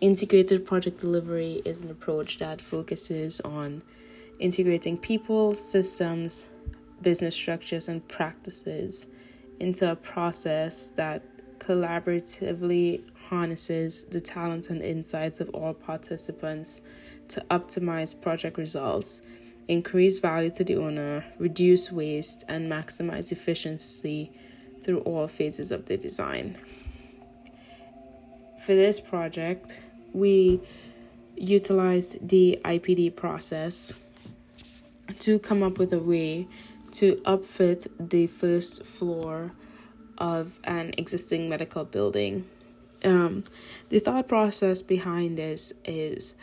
Integrated project delivery is an approach that focuses on integrating people, systems, business structures, and practices into a process that collaboratively harnesses the talents and insights of all participants to optimize project results, increase value to the owner, reduce waste, and maximize efficiency through all phases of the design. For this project, we utilized the IPD process to come up with a way to upfit the first floor of an existing medical building. The thought process behind this is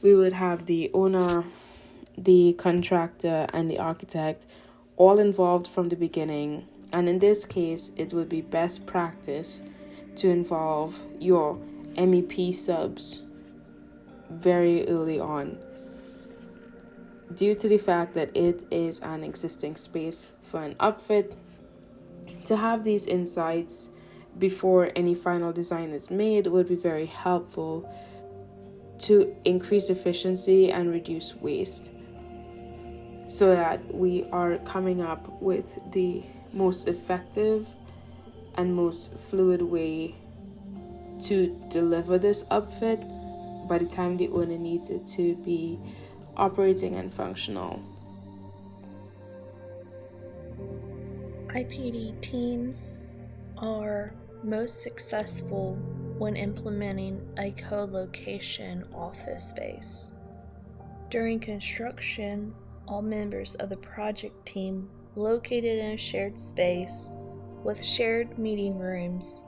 we would have the owner, the contractor, and the architect all involved from the beginning. And in this case, it would be best practice to involve your MEP subs very early on, due to the fact that it is an existing space for an upfit. To have these insights before any final design is made would be very helpful to increase efficiency and reduce waste, so that we are coming up with the most effective and most fluid way to deliver this upfit by the time the owner needs it to be operating and functional. IPD teams are most successful when implementing a co-location office space. During construction, all members of the project team located in a shared space with shared meeting rooms,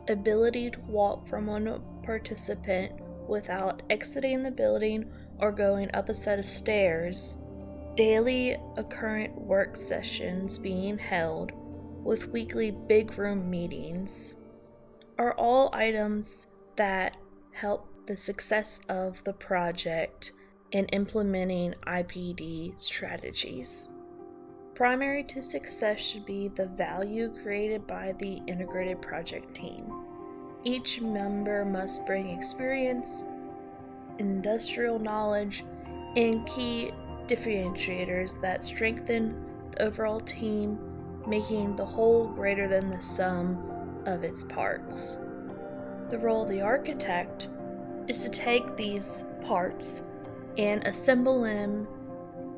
ability to walk from one participant without exiting the building or going up a set of stairs, daily occurrent work sessions being held with weekly big room meetings are all items that help the success of the project in implementing IPD strategies. Primary to success should be the value created by the integrated project team. Each member must bring experience, industrial knowledge, and key differentiators that strengthen the overall team, making the whole greater than the sum of its parts. The role of the architect is to take these parts and assemble them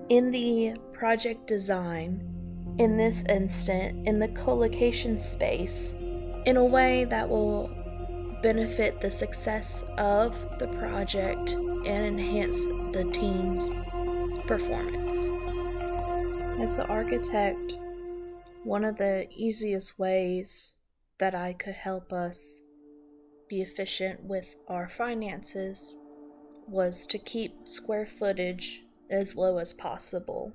in the project design, in this instant, in the co-location space, in a way that will benefit the success of the project and enhance the team's performance. As the architect, one of the easiest ways that I could help us be efficient with our finances was to keep square footage as low as possible.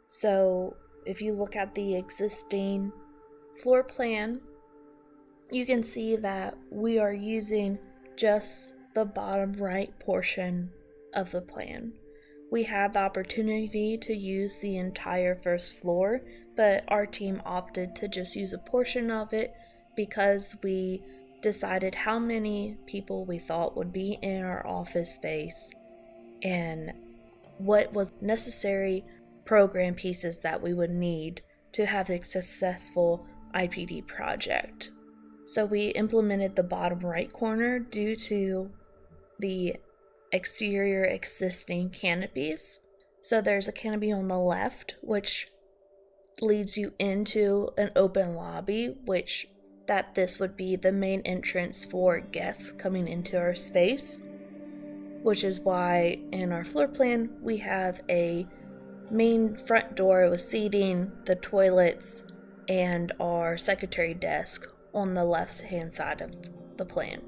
So if you look at the existing floor plan, you can see that we are using just the bottom right portion of the plan. We had the opportunity to use the entire first floor, but our team opted to just use a portion of it because we decided how many people we thought would be in our office space and what was necessary program pieces that we would need to have a successful IPD project. So we implemented the bottom right corner due to the exterior existing canopies. So there's a canopy on the left, which leads you into an open lobby, which this would be the main entrance for guests coming into our space, which is why in our floor plan we have a main front door with seating, the toilets, and our secretary desk on the left hand side of the plan.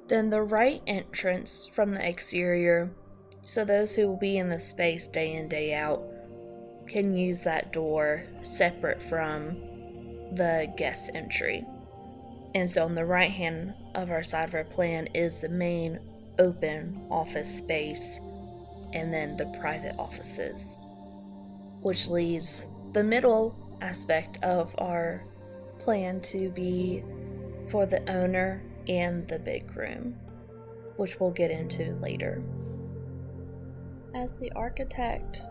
Then the right entrance from the exterior, so those who will be in the space day in, day out, can use that door separate from the guest entry. And so on the right hand of our side of our plan is the main open office space and then the private offices, which leaves the middle aspect of our plan to be for the owner and the big room, which we'll get into later. As the architect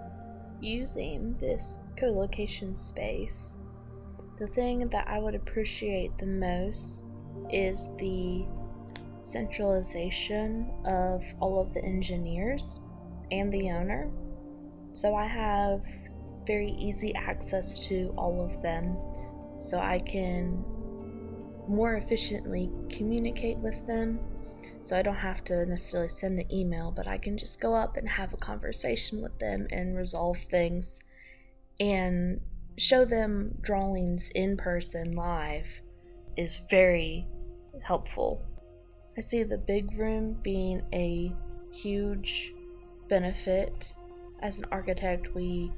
using this co-location space, the thing that I would appreciate the most is the centralization of all of the engineers and the owner. So I have very easy access to all of them, so I can more efficiently communicate with them. So I don't have to necessarily send an email, but I can just go up and have a conversation with them and resolve things and show them drawings in person live is very helpful. I see the big room being a huge benefit. As an architect, we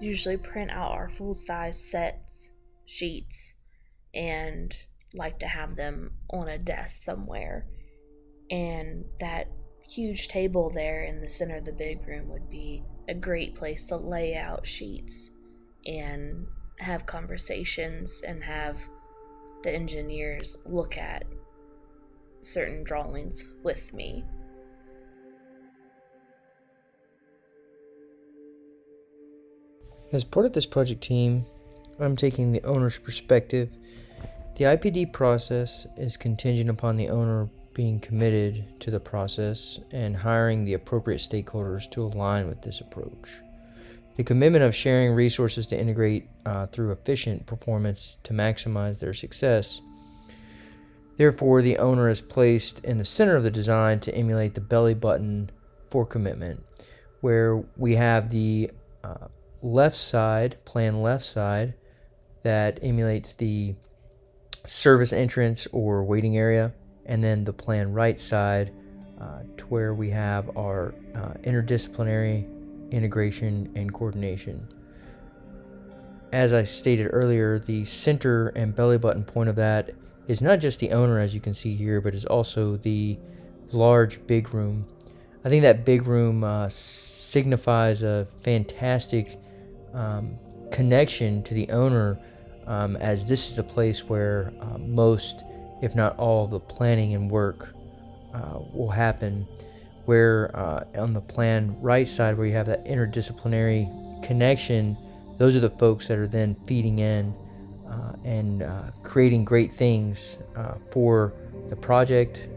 usually print out our full-size sets, sheets, and like to have them on a desk somewhere. And that huge table there in the center of the big room would be a great place to lay out sheets and have conversations and have the engineers look at certain drawings with me. As part of this project team, I'm taking the owner's perspective. The IPD process is contingent upon the owner being committed to the process and hiring the appropriate stakeholders to align with this approach. The commitment of sharing resources to integrate through efficient performance to maximize their success. Therefore, the owner is placed in the center of the design to emulate the belly button for commitment, where we have the left side, plan left side, that emulates the service entrance or waiting area, and then the plan right side to where we have our interdisciplinary integration and coordination. As I stated earlier, the center and belly button point of that is not just the owner, as you can see here, but is also the large big room. I think that big room signifies a fantastic connection to the owner, as this is the place where most, if not all, of the planning and work will happen. Where on the plan right side, where you have that interdisciplinary connection, those are the folks that are then feeding in and creating great things for the project,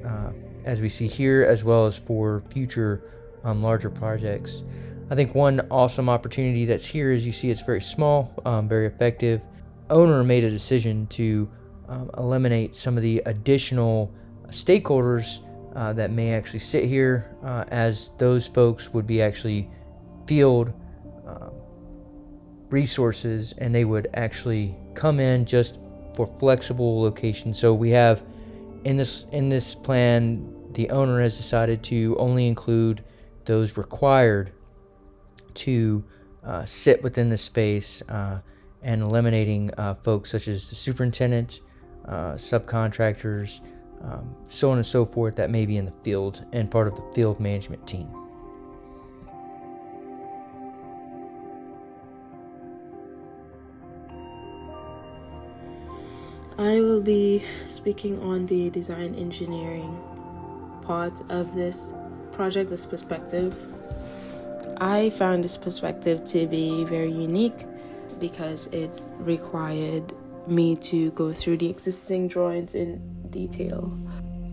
as we see here, as well as for future larger projects. I think one awesome opportunity that's here is you see it's very small, very effective. Owner made a decision to eliminate some of the additional stakeholders that may actually sit here, as those folks would be actually field resources, and they would actually come in just for flexible location. So we have in this plan, the owner has decided to only include those required to sit within the space, and eliminating folks such as the superintendent, subcontractors, so on and so forth, that may be in the field and part of the field management team. I will be speaking on the design engineering part of this project, this perspective. I found this perspective to be very unique because it required me to go through the existing drawings in detail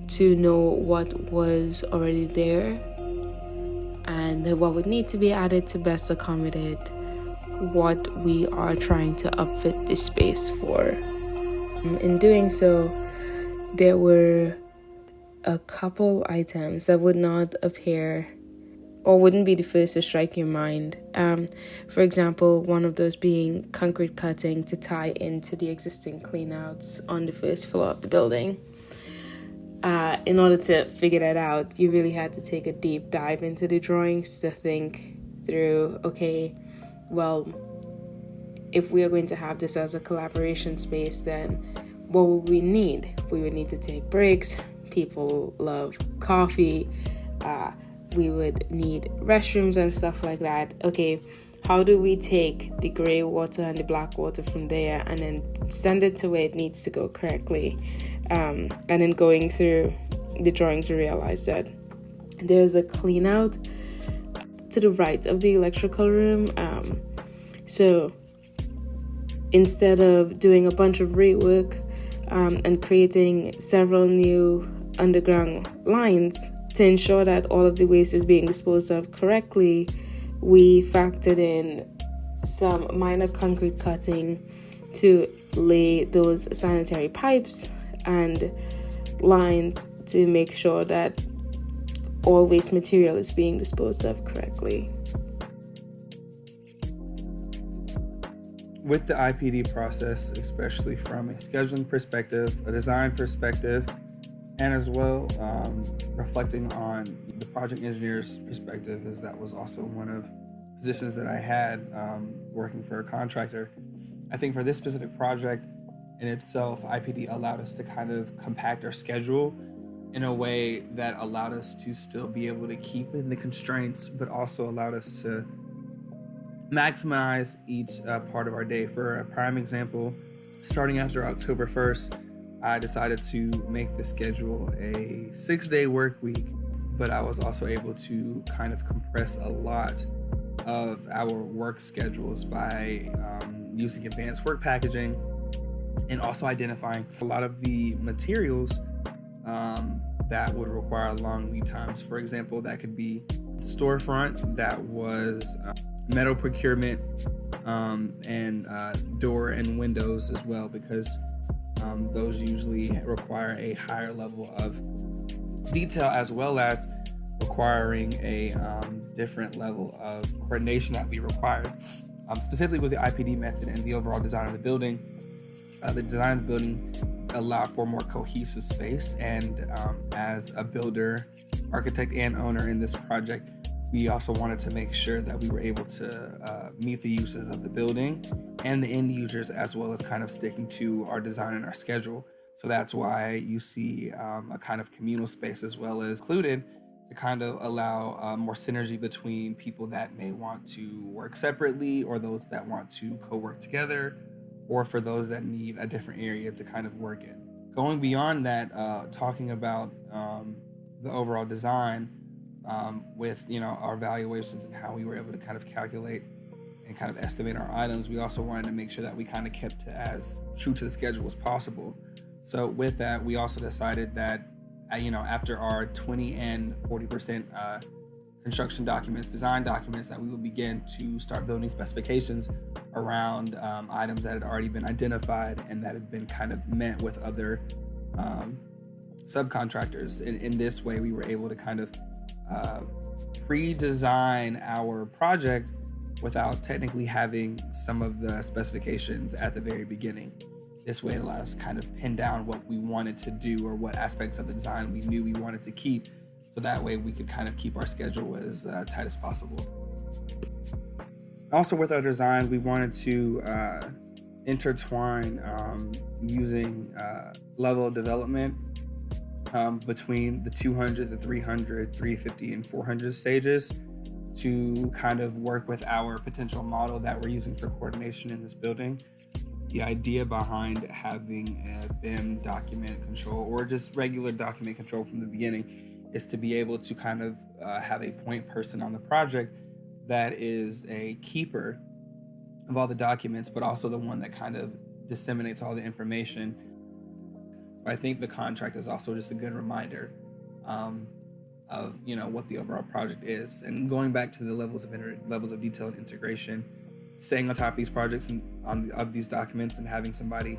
to know what was already there and what would need to be added to best accommodate what we are trying to upfit this space for. In doing so, there were a couple items that would not appear or wouldn't be the first to strike your mind. For example, one of those being concrete cutting to tie into the existing cleanouts on the first floor of the building. In order to figure that out, you really had to take a deep dive into the drawings to think through, okay, well, if we are going to have this as a collaboration space, then what would we need? We would need to take breaks. People love coffee. We would need restrooms and stuff like that. Okay, how do we take the gray water and the black water from there and then send it to where it needs to go correctly? And then going through the drawings, we realized that There's a clean out to the right of the electrical room. So instead of doing a bunch of rework and creating several new underground lines to ensure that all of the waste is being disposed of correctly, we factored in some minor concrete cutting to lay those sanitary pipes and lines to make sure that all waste material is being disposed of correctly. With the IPD process, especially from a scheduling perspective, a design perspective, and as well reflecting on the project engineer's perspective, as that was also one of positions that I had working for a contractor. I think for this specific project in itself, IPD allowed us to kind of compact our schedule in a way that allowed us to still be able to keep in the constraints, but also allowed us to maximize each part of our day. For a prime example, starting after October 1st, I decided to make the schedule a 6-day work week, but I was also able to kind of compress a lot of our work schedules by using advanced work packaging and also identifying a lot of the materials that would require long lead times. For example, that could be storefront, that was metal procurement, and door and windows as well, because those usually require a higher level of detail, as well as requiring a different level of coordination that we required. Specifically with the IPD method and the overall design of the building, the design of the building allowed for more cohesive space, and as a builder, architect, and owner in this project, we also wanted to make sure that we were able to meet the uses of the building and the end users, as well as kind of sticking to our design and our schedule. So that's why you see a kind of communal space as well as included, to kind of allow more synergy between people that may want to work separately, or those that want to co-work together, or for those that need a different area to kind of work in. Going beyond that, talking about the overall design, with our valuations and how we were able to kind of calculate and kind of estimate our items, we also wanted to make sure that we kind of kept as true to the schedule as possible. So with that, we also decided that after our 20 and 40% construction documents, design documents, that we would begin to start building specifications around items that had already been identified and that had been kind of met with other subcontractors. In this way, we were able to kind of pre-design our project without technically having some of the specifications at the very beginning. This way it allowed us to kind of pin down what we wanted to do, or what aspects of the design we knew we wanted to keep, so that way we could kind of keep our schedule as tight as possible. Also with our design, we wanted to intertwine using level of development between the 200, the 300, 350, and 400 stages, to kind of work with our potential model that we're using for coordination in this building. The idea behind having a Bim document control, or just regular document control from the beginning, is to be able to kind of have a point person on the project that is a keeper of all the documents, but also the one that kind of disseminates all the information. I think the contract is also just a good reminder of what the overall project is, and going back to the levels of detail and integration, staying on top of these projects and of these documents, and having somebody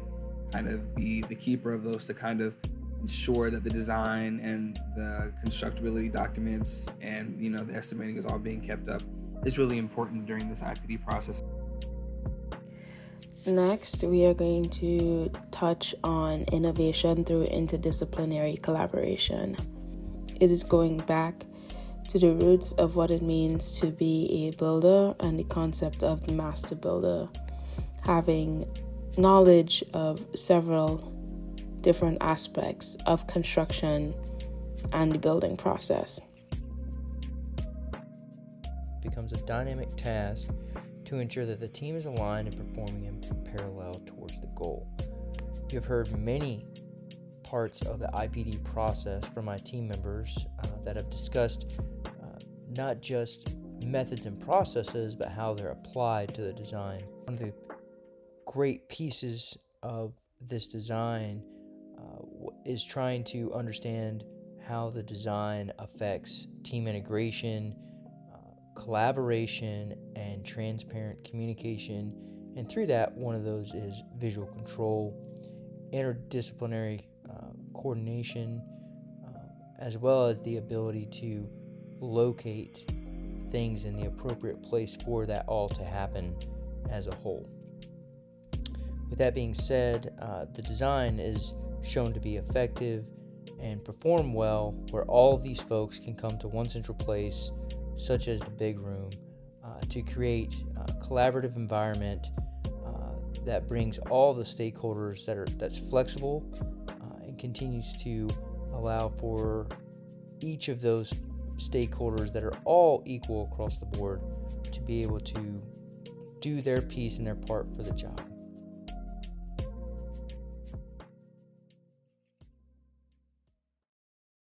kind of be the keeper of those to kind of ensure that the design and the constructability documents and the estimating is all being kept up is really important during this IPD process. Next, we are going to touch on innovation through interdisciplinary collaboration. It is going back to the roots of what it means to be a builder and the concept of the master builder, having knowledge of several different aspects of construction and the building process. It becomes a dynamic task to ensure that the team is aligned and performing in parallel towards the goal. You have heard many parts of the IPD process from my team members that have discussed not just methods and processes, but how they're applied to the design. One of the great pieces of this design is trying to understand how the design affects team integration, collaboration, and transparent communication. And through that, one of those is visual control, interdisciplinary coordination, as well as the ability to locate things in the appropriate place for that all to happen as a whole. With that being said, the design is shown to be effective and perform well where all of these folks can come to one central place, such as the big room, to create a collaborative environment that brings all the stakeholders that's flexible and continues to allow for each of those stakeholders that are all equal across the board to be able to do their piece and their part for the job.